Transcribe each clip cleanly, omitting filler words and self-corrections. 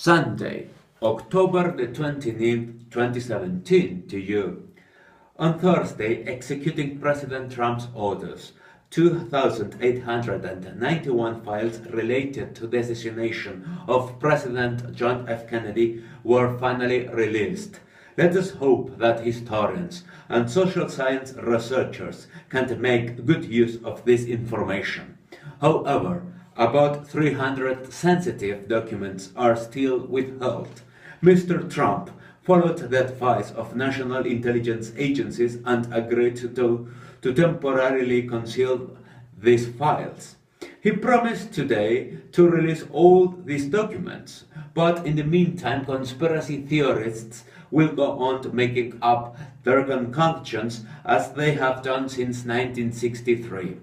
Sunday, October the 29th, 2017 to you. On Thursday, executing President Trump's orders, 2,891 files related to the assassination of President John F. Kennedy were finally released. Let us hope that historians and social science researchers can make good use of this information. However, about 300 sensitive documents are still withheld. Mr. Trump followed the advice of national intelligence agencies and agreed to temporarily conceal these files. He promised today to release all these documents, but in the meantime conspiracy theorists will go on making up their concoctions as they have done since 1963.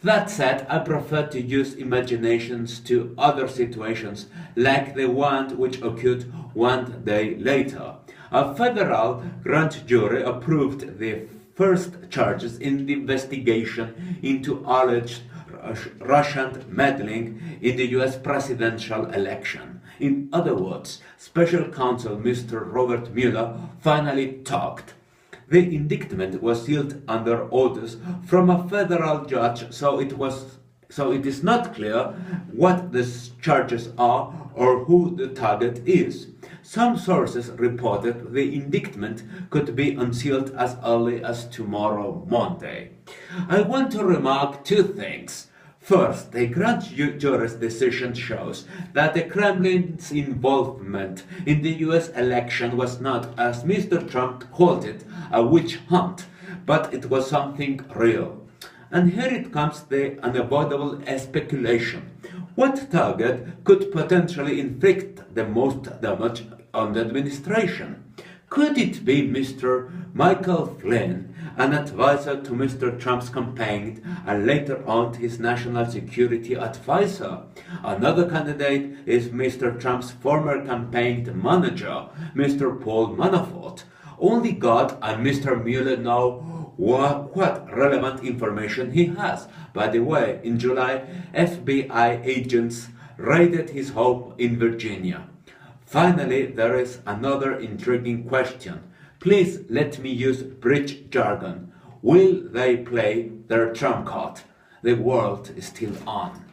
That said, I prefer to use imaginations to other situations, like the one which occurred one day later. A federal grand jury approved the first charges in the investigation into alleged Russian meddling in the US presidential election. In other words, Special Counsel Mr. Robert Mueller finally talked. The indictment was sealed under orders from a federal judge, so it is not clear what the charges are or who the target is. Some sources reported the indictment could be unsealed as early as tomorrow, Monday. I want to remark two things. First, the grand jury's decision shows that the Kremlin's involvement in the US election was not, as Mr. Trump called it, a witch hunt, but it was something real. And here it comes the unavoidable speculation. What target could potentially inflict the most damage on the administration? Could it be Mr. Michael Flynn, an advisor to Mr. Trump's campaign and later on his national security advisor? Another candidate is Mr. Trump's former campaign manager, Mr. Paul Manafort. Only God and Mr. Mueller know what relevant information he has. By the way, in July, FBI agents raided his home in Virginia. Finally, there is another intriguing question. Please let me use bridge jargon. Will they play their trump card? The world is still on.